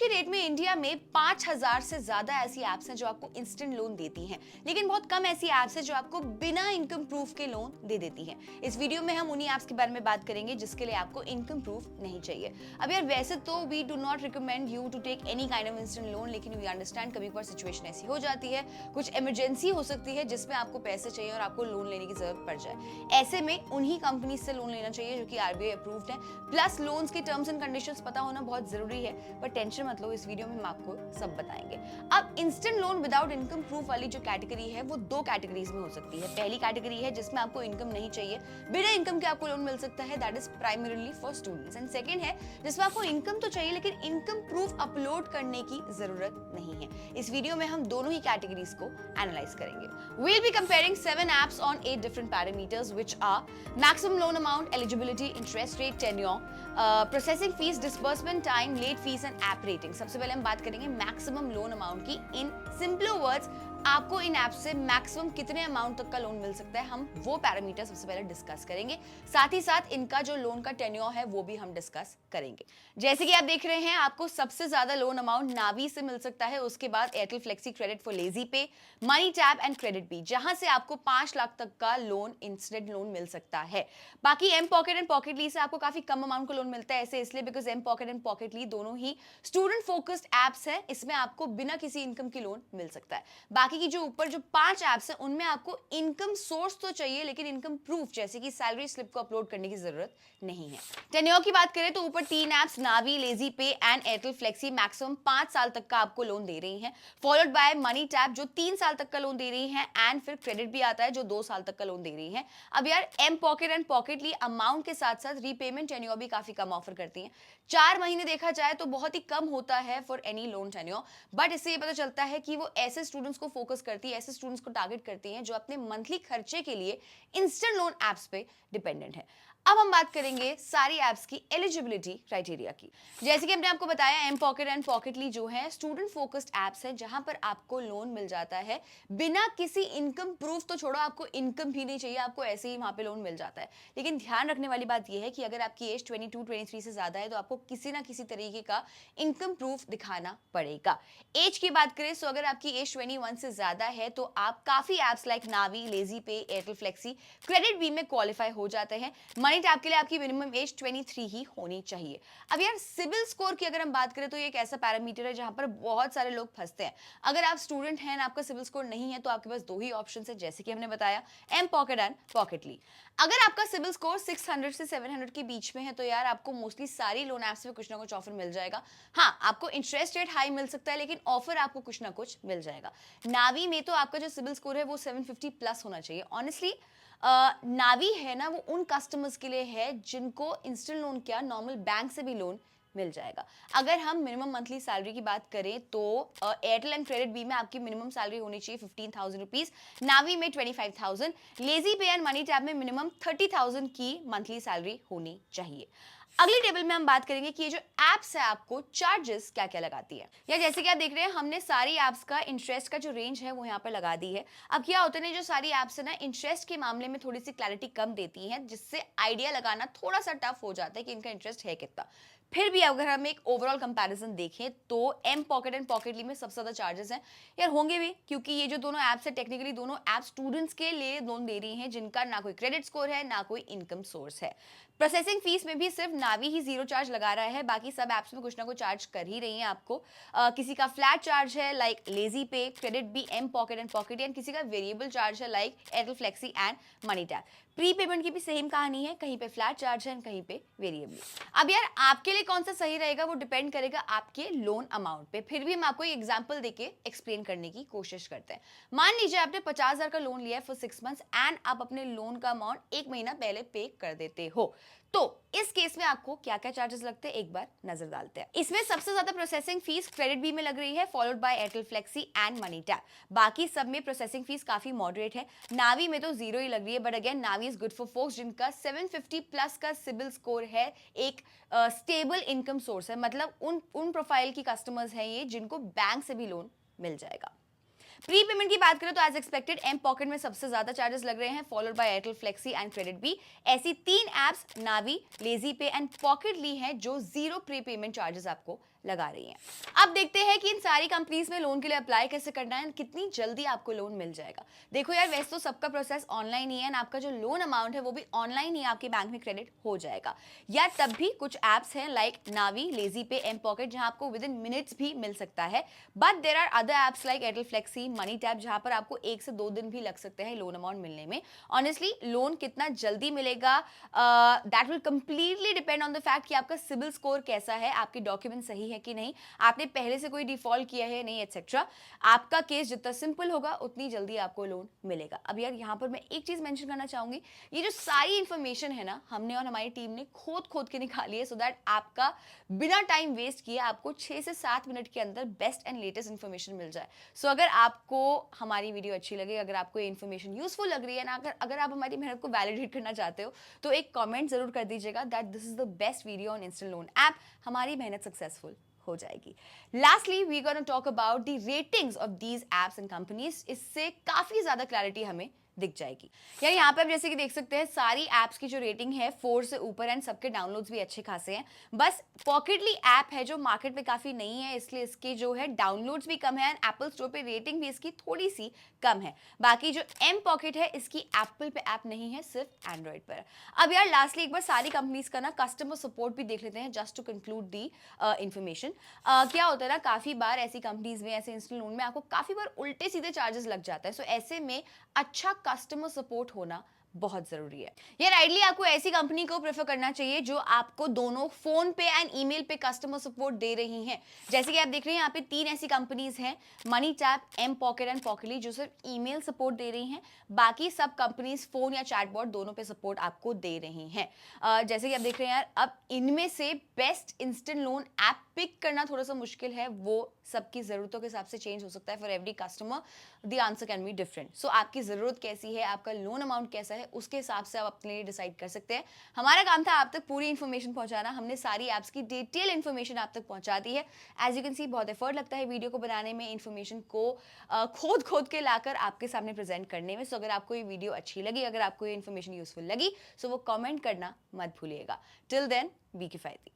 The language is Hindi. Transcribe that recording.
की डेट में इंडिया में 5000 से ज्यादा ऐसी एप्स हैं जो आपको इंस्टेंट लोन देती हैं, लेकिन बहुत कम ऐसी एप्स हैं जो आपको बिना इनकम प्रूफ के लोन दे देती हैं। इस वीडियो में हम उन्हीं एप्स के बारे में बात करेंगे जिसके लिए आपको इनकम प्रूफ नहीं चाहिए। अब यार वैसे तो we do not recommend you to take any kind of instant loan, लेकिन वी अंडरस्टैंड कभी कभार सिचुएशन ऐसी हो जाती है, कुछ इमरजेंसी हो सकती है जिसमें आपको पैसे चाहिए और आपको लोन लेने की जरूरत पड़ जाए। ऐसे में उन्हीं कंपनी से लोन लेना चाहिए जो कि आरबीआई अप्रूव्ड है। प्लस लोन्स के टर्म्स एंड कंडीशंस पता होना बहुत जरूरी है, पर टेंशन मत लो, इस वीडियो में हम आपको सब बताएंगे। अब instant loan without income proof वाली जो कैटेगरी है वो दो कैटेगरीज में हो सकती है। पहली कैटेगरी है जिसमें आपको इनकम नहीं चाहिए, बिना इनकम के आपको लोन मिल सकता है, that is primarily for students. And second है जिसमें आपको इनकम तो चाहिए लेकिन इनकम प्रूफ अपलोड करने की जरूरत नहीं है। इस वीडियो में हम दोनों ही कैटेगरीज को एनालाइज करेंगे। We'll be comparing 7 apps on 8 different parameters, which are maximum loan amount, eligibility, interest rate, tenure, processing fees, disbursement time, late fees and app rating. सबसे पहले हम बात करेंगे मैक्सिमम लोन अमाउंट की। इन सिंपल वर्ड्स आपको इन ऐप से मैक्सिमम कितने अमाउंट तक का लोन मिल सकता है, हम वो पैरामीटर सबसे पहले डिस्कस करेंगे। साथ ही साथ इनका जो लोन का टेन्योर है वो भी हम डिस्कस करेंगे। जैसे कि आप देख रहे हैं, आपको सबसे ज्यादा लोन अमाउंट नावी से मिल सकता है, उसके बाद Airtel flexi credit for LazyPay, MoneyTap and credit B, जहां से आपको 5 लाख तक का लोन इंस्टेंट लोन मिल सकता है। बाकी एम पॉकेट एंड पॉकेटली से आपको काफी कम अमाउंट का लोन मिलता है, ऐसे इसलिए बिकॉज एम पॉकेट एंड पॉकेटली दोनों ही स्टूडेंट फोकस्ड एप्स है, इसमें आपको बिना किसी इनकम की लोन मिल सकता है। बाकी की जो ऊपर जो 5 एप्स हैं उनमें आपको इनकम सोर्स तो चाहिए लेकिन इनकम प्रूफ जैसे कि सैलरी स्लिप को अपलोड करने की जरूरत नहीं है। टेन्योर की बात करें तो ऊपर 3 apps Navi, lazy pay and Airtel flexi maximum 5 साल तक का आपको लोन दे रही हैं, फॉलोड बाय मनी टैप जो 3 साल तक का लोन दे रही है, एंड फिर क्रेडिट भी आता है जो 2 साल तक का लोन दे रही है। अब यार एम पॉकेट एंड पॉकेटली अमाउंट के साथ साथ रीपेमेंट टेन्योर भी काफी कम ऑफर करती हैं। 4 महीने देखा जाए तो बहुत ही कम होता है for any loan tenure, but इससे ये पता चलता है कि वो ऐसे स्टूडेंट्स को फोकस करती है, ऐसे स्टूडेंट्स को टारगेट करती हैं जो अपने मंथली खर्चे के लिए इंस्टेंट लोन एप्स पे डिपेंडेंट है। अब हम बात करेंगे सारी एप्स की एलिजिबिलिटी क्राइटेरिया की। जैसे कि हमने आपको बताया, एम पॉकेट एंड पॉकेटली जो है स्टूडेंट फोकस्ड एप्स है जहां पर आपको लोन मिल जाता है बिना किसी इनकम प्रूफ, तो छोड़ो आपको इनकम भी नहीं चाहिए, आपको ऐसे ही वहां पे लोन मिल जाता है। लेकिन ध्यान रखने वाली बात यह है कि अगर आपकी एज 22-23 से ज्यादा है तो आपको किसी ना किसी तरीके का इनकम प्रूफ दिखाना पड़ेगा। एज की बात करें तो अगर आपकी एज 21 से ज्यादा है तो आप काफी एप्स लाइक नावी, लेजी पे, एयरटेल फ्लेक्सी, क्रेडिट बी में क्वालिफाई हो जाते हैं। मनी टैप के लिए आपकी मिनिमम एज 23 ही होनी चाहिए। अब यार सिबिल स्कोर की अगर हम बात करें तो ये एक ऐसा पैरामीटर है जहां पर बहुत सारे लोग फंसते हैं। अगर आप स्टूडेंट हैं, आपका सिबिल स्कोर नहीं है, तो आपके पास दो ही ऑप्शन है, जैसे कि हमने बताया, एम पॉकेट एंड पॉकेटली। अगर आपका सिबिल स्कोर 600 से 700 के बीच में है तो यार आपको मोस्टली सारी लोन एप्स में कुछ ना कुछ ऑफर मिल जाएगा। हाँ, आपको इंटरेस्ट रेट हाई मिल सकता है लेकिन ऑफर आपको कुछ ना कुछ मिल जाएगा। नावी में तो आपका जो सिबिल स्कोर है वो 750 प्लस होना चाहिए। ऑनेस्टली नावी है ना, वो उन कस्टमर्स के लिए है जिनको इंस्टेंट लोन क्या नॉर्मल बैंक से भी लोन मिल जाएगा। अगर हम मिनिमम मंथली सैलरी की बात करें तो एयरटेल एंड क्रेडिट बी में आपकी मिनिमम सैलरी होनी चाहिए 15,000 रुपीज, नावी में 25,000, lazy pay and money tap में मिनिमम 30,000 की मंथली सैलरी होनी चाहिए। अगली टेबल में हम बात करेंगे कि ये जो एप्स है आपको चार्जेस क्या क्या लगाती है। या जैसे कि आप देख रहे हैं, हमने सारी एप्स का इंटरेस्ट का जो रेंज है वो यहाँ पर लगा दी है। अब क्या होता है, जो सारी एप्स है ना, इंटरेस्ट के मामले में थोड़ी सी क्लैरिटी कम देती हैं, जिससे आइडिया लगाना थोड़ा सा टफ हो जाता है कि इनका इंटरेस्ट है कितना। फिर भी अगर हम एक ओवरऑल कंपैरिजन देखें तो एम पॉकेट एंड पॉकेटली में सबसे ज्यादा चार्जेस हैं। यार होंगे भी, क्योंकि ये जो दोनों एप्स है टेक्निकली दोनों एप स्टूडेंट्स के लिए लोन दे रही हैं जिनका ना कोई क्रेडिट स्कोर है ना कोई इनकम सोर्स है। प्रोसेसिंग फीस में भी सिर्फ नावी ही 0 चार्ज लगा रहा है, बाकी सब एप्स में कुछ ना कुछ चार्ज कर ही रही हैं आपको। किसी का फ्लैट चार्ज है like LazyPay, KreditBee, mPokket and pocket, and किसी का वेरिएबल चार्ज है like Airtel flexi and MoneyTap. Prepayment की भी सेम कहानी है, कहीं पे फ्लैट चार्ज है कहीं पे वेरिएबल। अब यार आपके लिए कौन सा सही रहेगा वो डिपेंड करेगा आपके लोन अमाउंट पे। फिर भी हम आपको एक एग्जांपल देके एक्सप्लेन करने की कोशिश करते हैं। मान लीजिए आपने 50,000 का लोन लिया है फॉर 6 मंथ्स एंड आप अपने लोन का अमाउंट 1 महीना पहले पे कर देते हो, तो इस केस में आपको क्या क्या चार्जेस लगते हैं एक बार नजर डालते हैं। इसमें सबसे ज्यादा प्रोसेसिंग फीस क्रेडिट बी में लग रही है, followed by Airtel flexi and money tap. बाकी सब में प्रोसेसिंग फीस काफी मॉडरेट है। नावी में तो 0 ही लग रही है, but again Navi is good for folks जिनका 750 प्लस का सिबिल स्कोर है, एक स्टेबल इनकम सोर्स है, मतलब उन प्रोफाइल की कस्टमर्स हैं ये जिनको बैंक से भी लोन मिल जाएगा। प्री पेमेंट की बात करें तो एज एक्सपेक्टेड एम पॉकेट में सबसे ज्यादा चार्जेस लग रहे हैं, followed by Airtel flexi and credit bee. ऐसी 3 apps Navi, lazy pay and pocketly हैं जो 0 प्री पेमेंट चार्जेस आपको लगा रही हैं। अब देखते हैं कि इन सारी कंपनीज में लोन के लिए अप्लाई कैसे करना है, कितनी जल्दी आपको लोन मिल जाएगा। देखो यार, वैसे तो सबका प्रोसेस ऑनलाइन ही है एंड आपका जो लोन अमाउंट है वो भी ऑनलाइन ही आपके बैंक में क्रेडिट हो जाएगा। या तब भी कुछ एप्स हैं like Navi, lazy pay, M pocket, जहां आपको विद इन मिनट्स भी मिल सकता है। But there are other apps like Airtel flexi, money tap, जहां पर आपको 1 से 2 दिन भी लग सकते हैं लोन अमाउंट मिलने में। ऑनेस्टली लोन कितना जल्दी मिलेगा that will completely depend on the fact कि आपका सिबिल स्कोर कैसा है, आपके डॉक्यूमेंट सही है कि नहीं, आपने पहले से कोई डिफॉल्ट किया है नहीं, एटसेट्रा। आपका केस जितना सिंपल होगा उतनी जल्दी आपको लोन मिलेगा। अब यार यहाँ पर मैं एक चीज मेंशन करना चाहूंगी, ये जो सारी इंफॉर्मेशन है ना, हमने और हमारी टीम ने खोद के निकाली है, सो दैट आपका बिना टाइम वेस्ट किए आपको 6 से 7 मिनट के अंदर बेस्ट एंड लेटेस्ट इंफॉर्मेशन मिल जाए। सो अगर आपको हमारी वीडियो अच्छी लगे, अगर आपको ये इंफॉर्मेशन यूजफुल लग रही है ना, अगर आप हमारी मेहनत को वैलिडेट करना चाहते हो, तो एक कमेंट जरूर कर दीजिएगा that this is the best video on instant loan app. हमारी मेहनत सक्सेसफुल हो जाएगी। Lastly we gonna talk about the ratings of these apps and companies. इससे काफी ज्यादा क्लैरिटी हमें दिख जाएगी। यार यहाँ पे आप जैसे कि देख सकते हैं सारी एप्स की जो रेटिंग है 4 से ऊपर एंड सबके डाउनलोड्स भी अच्छे खासे हैं। बस पॉकेटली ऐप है जो मार्केट में काफी नई है, इसलिए इसके जो है डाउनलोड्स भी कम है एंड एप्पल स्टोर पे रेटिंग भी इसकी थोड़ी सी कम है। बाकी जो एम पॉकेट है इसकी एप्पल पे ऐप नहीं है, सिर्फ एंड्रॉइड पर। अब यार लास्टली एक बार सारी कंपनीज का ना कस्टमर सपोर्ट भी देख लेते हैं just to conclude the information. क्या होता है ना, काफी बार ऐसी कंपनीज में, ऐसे इंस्टेंट लोन में आपको काफी बार उल्टे सीधे चार्जेस लग जाता है। सो ऐसे में अच्छा कस्टमर सपोर्ट होना बहुत जरूरी है। यार आइडली आपको ऐसी कंपनी को प्रेफर करना चाहिए जो आपको दोनों फोन पे एंड ईमेल पे कस्टमर सपोर्ट दे रही हैं। जैसे कि आप देख रहे हैं यहाँ पे 3 ऐसी कंपनीज हैं, MoneyTap, mPokket and Pocketly, जो सिर्फ ईमेल सपोर्ट दे रही हैं। बाकी सब कंपनीज फोन या चैटबॉट दोनों पे सपोर्ट आपको दे रही हैं। जैसे कि आप देख रहे हैं यार, अब इनमें से best instant loan app pick करना थोड़ा सा मुश्किल है, वो सबकी जरूरतों के हिसाब से चेंज हो सकता है। For every customer the answer can be different. So आपकी जरूरत कैसी है, आपका लोन अमाउंट कैसा है, उसके हिसाब से आप अपने लिए डिसाइड कर सकते हैं। हमारा काम था आप तक पूरी इंफॉर्मेशन पहुंचाना। हमने सारी एप्स की डिटेल इंफॉर्मेशन आप तक पहुंचा दी है। एज यू कैन सी बहुत एफर्ट लगता है वीडियो को बनाने में, इंफॉर्मेशन को खोद के लाकर आपके सामने प्रेजेंट करने में। सो अगर आपको ये वीडियो अच्छी लगी, अगर आपको ये इंफॉर्मेशन यूजफुल लगी, सो वो कमेंट करना मत भूलिएगा। टिल देन, बी किफायती।